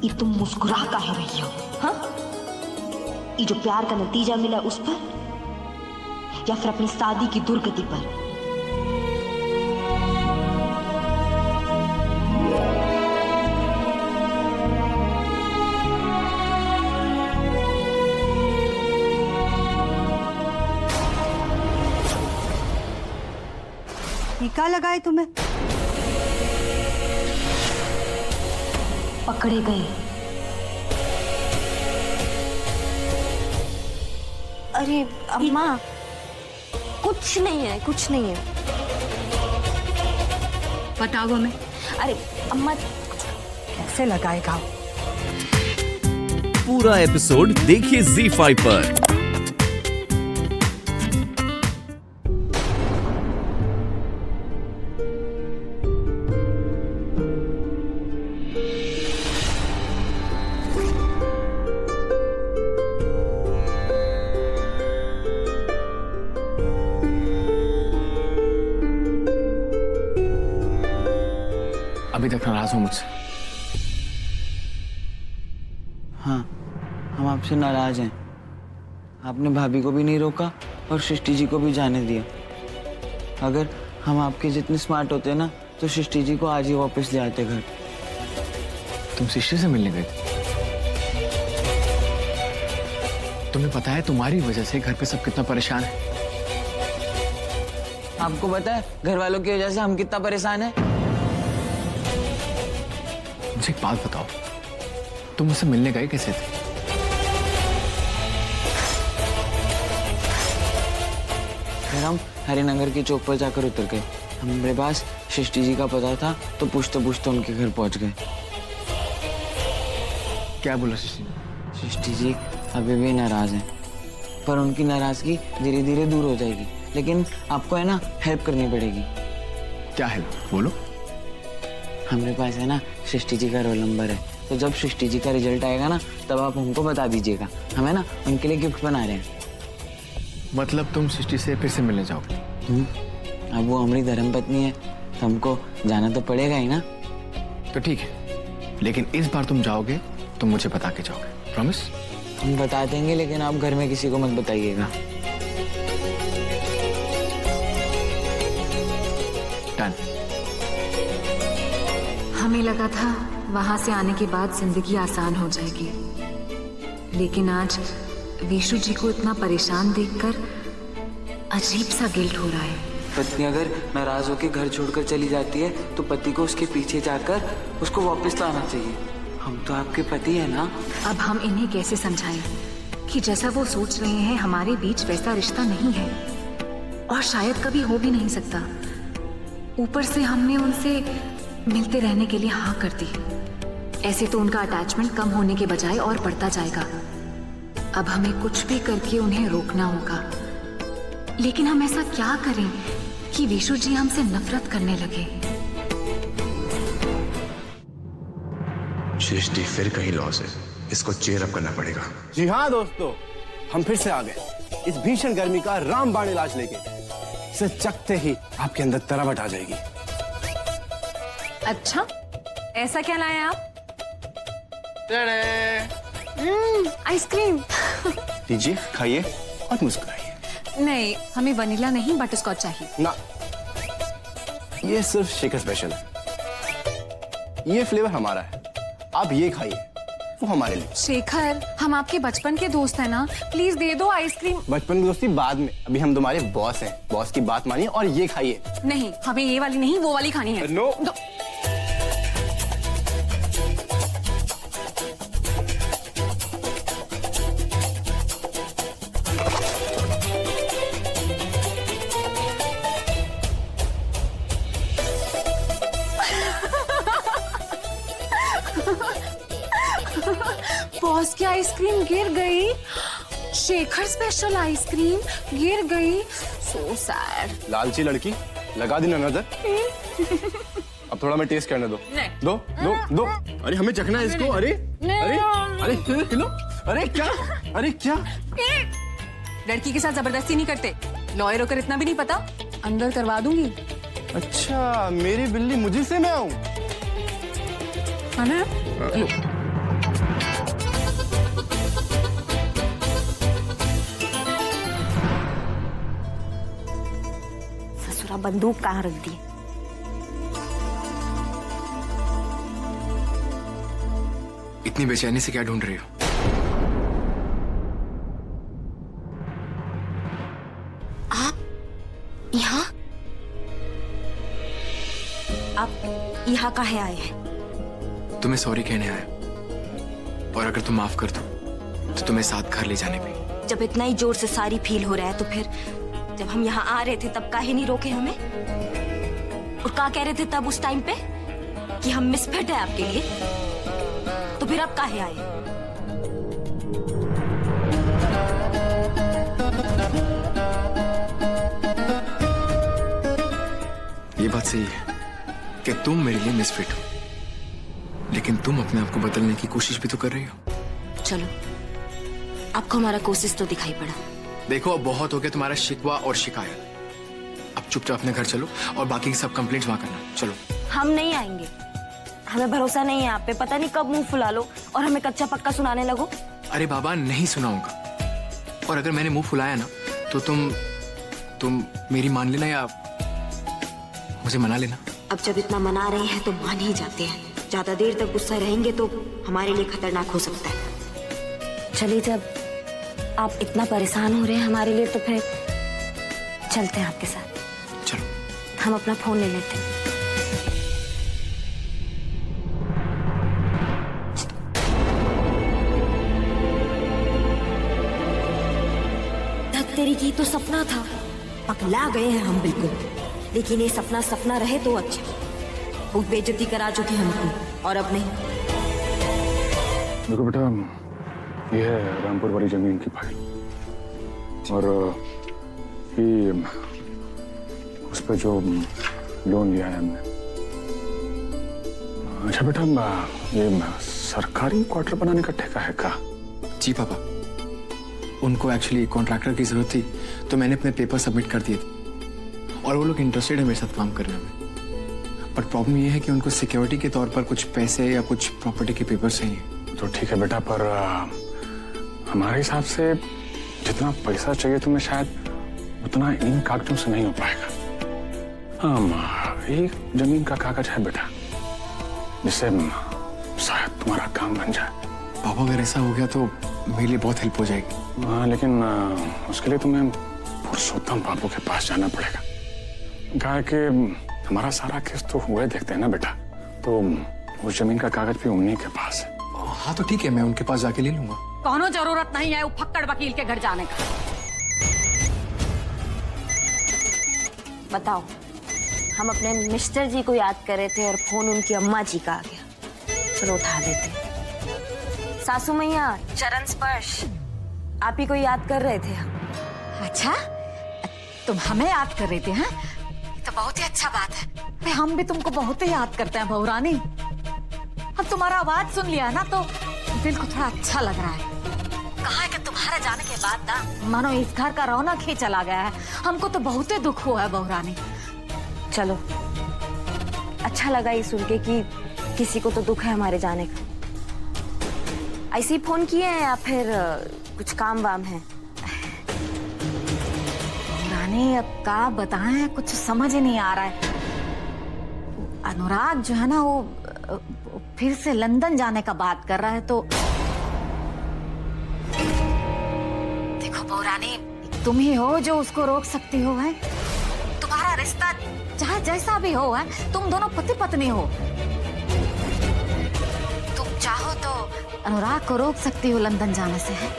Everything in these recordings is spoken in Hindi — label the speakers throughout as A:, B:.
A: कि तुम मुस्कुरा काहे रही हो? हाँ, ये जो प्यार का नतीजा मिला उस पर या फिर अपनी शादी की दुर्गति पर?
B: टीका लगाए तुम्हें?
A: पकड़े गए।
C: अरे अम्मा, कुछ नहीं है, कुछ नहीं है।
B: बताओ हमें।
C: अरे अम्मा,
B: कैसे लगाएगा?
D: पूरा एपिसोड देखिए ZEE5 पर।
E: अभी तक नाराज हो मुझसे?
F: हाँ, हम आपसे नाराज हैं। आपने भाभी को भी नहीं रोका और सृष्टि जी को भी जाने दिया। अगर हम आपके जितने स्मार्ट होते ना तो सृष्टि जी को आज ही वापस ले आते घर।
E: तुम सृष्टि से मिलने गए थे? तुम्हें पता है तुम्हारी वजह से घर पे सब कितना परेशान है?
F: आपको पता है घर वालों की वजह से हम कितना परेशान हैं?
E: मुझे एक बात बताओ, तुम मुझसे मिलने गए कैसे थे?
F: फिर हम हरिनगर की चौक पर जाकर उतर गए। हमारे पास सृष्टि जी का पता था तो पूछते पूछते उनके घर पहुंच गए।
E: क्या बोला सृष्टि?
F: सृष्टि जी अभी भी नाराज हैं, पर उनकी नाराजगी धीरे धीरे दूर हो जाएगी। लेकिन आपको है ना हेल्प करनी पड़ेगी।
E: क्या है बोलो।
F: हमारे पास है ना सृष्टि जी का रोल नंबर है, तो जब सृष्टि जी का रिजल्ट आएगा ना तब आप हमको बता दीजिएगा। हम है ना उनके लिए गिफ्ट बना रहे हैं।
E: मतलब तुम सृष्टि से फिर से मिलने जाओगे?
F: अब वो हमारी धर्मपत्नी है तो हमको जाना तो पड़ेगा ही ना।
E: तो ठीक है, लेकिन इस बार तुम जाओगे तो मुझे बता के जाओगे, प्रॉमिस?
F: हम बता देंगे, लेकिन आप घर में किसी को मत बताइएगा।
E: डन।
G: हमें लगा था वहां से आने के बाद जिंदगी आसान हो जाएगी, लेकिन आज विशु जी को इतना परेशान देखकर अजीब सा गिल्ट हो रहा है।
F: पत्नी अगर नाराज होकर घर छोड़कर चली जाती है तो पति को उसके पीछे जाकर उसको वापस लाना चाहिए। हम तो आपके पति है ना।
G: अब हम इन्हें कैसे समझाएं कि जैसा वो सोच रहे हैं हमारे बीच वैसा रिश्ता नहीं है और शायद कभी हो भी नहीं सकता। ऊपर से हमने उनसे मिलते रहने के लिए हाँ कर दी। ऐसे तो उनका अटैचमेंट कम होने के बजाय और बढ़ता जाएगा। अब हमें कुछ भी करके उन्हें रोकना होगा, लेकिन हम ऐसा क्या करें कि विशु जी हमसे नफरत करने लगे।
H: सृष्टि फिर कहीं लॉस है, इसको चेयर अप करना पड़ेगा।
I: जी हाँ दोस्तों, हम फिर से आ गए इस भीषण गर्मी का रामबाण इलाज लेके। इसे चखते ही आपके अंदर तरावट आ जाएगी।
G: अच्छा, ऐसा क्या लाए आप? आइसक्रीम।
I: लीजिए, खाइए और मुस्कुराइए।
G: नहीं, हमें वनीला नहीं बटर स्कॉच चाहिए।
I: ना, ये सिर्फ शेकर स्पेशल है। ये फ्लेवर हमारा है, आप ये खाइए, वो हमारे लिए।
G: शेखर, हम आपके बचपन के दोस्त हैं ना, प्लीज दे दो आइसक्रीम।
I: बचपन की दोस्ती बाद में, अभी हम तुम्हारे बॉस हैं। बॉस की बात मानिए और ये खाइए।
G: नहीं, हमें ये वाली नहीं, वो वाली खानी है।
I: नो।
G: बॉस की आइसक्रीम गिर गई। शेखर स्पेशल आइसक्रीम गिर गई। So sad.
I: लालची लड़की, लगा दी ना नजर। अब थोड़ा मैं टेस्ट करने दो।
G: नहीं।
I: दो दो दो। अरे हमें चखना है इसको। अरे अरे अरे हिलो। अरे क्या, अरे क्या?
G: लड़की के साथ जबरदस्ती नहीं करते। लॉयर होकर इतना भी नहीं पता, अंदर करवा दूंगी।
I: अच्छा, मेरी बिल्ली मुझे से मैं आऊं।
G: है ना?
C: वहाँ बंदूक कहाँ रख दी?
E: इतनी बेचैनी से क्या ढूंढ रही हो?
C: आप यहाँ? आप यहाँ काहे आए हैं?
E: तुम्हें सॉरी कहने आया, और अगर तुम माफ कर दो तो तुम्हें साथ घर ले जाने भी।
C: जब इतना ही जोर से सारी फील हो रहा है तो फिर जब हम यहाँ आ रहे थे तब काहे नहीं रोके हमें? और क्या कह रहे थे तब उस टाइम पे कि हम मिसफिट है आपके लिए? तो फिर आप काहे आए?
E: ये बात सही है कि तुम मेरे लिए मिसफिट हो, लेकिन तुम अपने आप को बदलने की कोशिश भी तो कर रही हो।
C: चलो, आपको हमारा कोशिश तो दिखाई पड़ा।
E: देखो, अब बहुत हो गया तुम्हारा शिकवा और शिकायत। अब चुपचाप अपने घर चलो और बाकी सब कंप्लेंट्स वहां करना। चलो।
C: हम नहीं आएंगे, हमें भरोसा नहीं है आप पे। पता नहीं कब मुंह फुला लो और हमें कच्चा पक्का सुनाने लगो।
E: अरे बाबा, नहीं सुनाऊंगा, और अगर मैंने मुंह फुलाया ना तो तुम मेरी मान लेना या मुझे मना लेना।
C: अब जब इतना मना रहे हैं तो मान ही जाते हैं। ज्यादा देर तक गुस्सा रहेंगे तो हमारे लिए खतरनाक हो सकता है। चलिए, जब आप इतना परेशान हो रहे हैं हमारे लिए तो फिर चलते हैं आपके साथ।
E: चलो।
C: हम अपना फोन ले लेते हैं। तेरी की तो सपना था, पगला गए हैं हम बिल्कुल। लेकिन ये सपना सपना रहे तो अच्छा। बहुत बेइज्जती करा चुके हमको, और अब नहीं।
J: देखो बेटा, ये है रामपुर वाली जमीन की फाइल, और ये उस पर जो लोन लिया है हमने। अच्छा बेटा, ये सरकारी क्वार्टर बनाने का ठेका है का?
E: जी पापा, उनको एक्चुअली कॉन्ट्रैक्टर की जरूरत थी तो मैंने अपने पेपर सबमिट कर दिए थे, और वो लोग इंटरेस्टेड है मेरे साथ काम करने में। बट प्रॉब्लम ये है कि उनको सिक्योरिटी के तौर पर कुछ पैसे या कुछ प्रॉपर्टी के पेपर चाहिए।
J: तो ठीक है बेटा, पर हमारे हिसाब से जितना पैसा चाहिए तुम्हें शायद उतना इन कागजों से नहीं हो पाएगा। एक जमीन का कागज है बेटा, जिससे शायद तुम्हारा काम बन जाए।
E: पापा, अगर ऐसा हो गया तो मेरे लिए बहुत हेल्प हो जाएगी।
J: हाँ, लेकिन उसके लिए तुम्हें पुरुषोत्तम बाबू के पास जाना पड़ेगा। कहा कि हमारा सारा केस तो हुए देखते हैं ना बेटा, तो उस जमीन का कागज भी उन्हीं के पास है।
E: हाँ तो ठीक है, मैं उनके पास जाके ले लूंगा।
B: कौनो जरूरत नहीं है फक्कड़ वकील के घर जाने का।
C: बताओ, हम अपने मिस्टर जी को याद कर रहे थे और फोन उनकी अम्मा जी का आ गया। चलो उठा लेते। सासू मैया, चरण स्पर्श, आप ही को याद कर रहे थे हम।
B: अच्छा, तुम हमें याद कर रहे थे? हैं? तो बहुत ही अच्छा बात है। भाई, हम भी तुमको बहुत ही याद करते हैं बहू रानी। अब तुम्हारा आवाज सुन लिया ना तो दिल को थोड़ा अच्छा लग रहा है। कहा है कि तुम्हारे जाने के बाद ना मानो इस घर का रौनक ही चला गया है। हमको तो बहुत ही दुख हुआ है बहू रानी।
C: चलो, अच्छा लगा ये सुन के कि किसी को तो दुख है हमारे जाने का। ऐसे ही फोन किए हैं या फिर कुछ काम वाम है?
B: रानी, अब क्या बताएं, कुछ समझ ही नहीं आ रहा है। अनुराग जो है ना, वो फिर से लंदन जाने का बात कर रहा है। तो देखो बहू रानी, तुम ही हो जो उसको रोक सकती हो। है तुम्हारा रिश्ता चाहे जैसा भी हो, है तुम दोनों पति पत्नी हो। तुम चाहो तो अनुराग को रोक सकती हो लंदन जाने से। है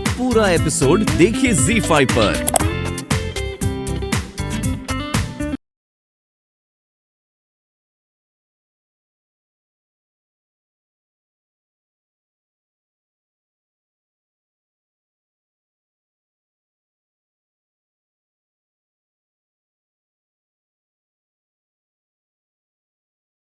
D: पूरा एपिसोड देखिए ZEE5 पर।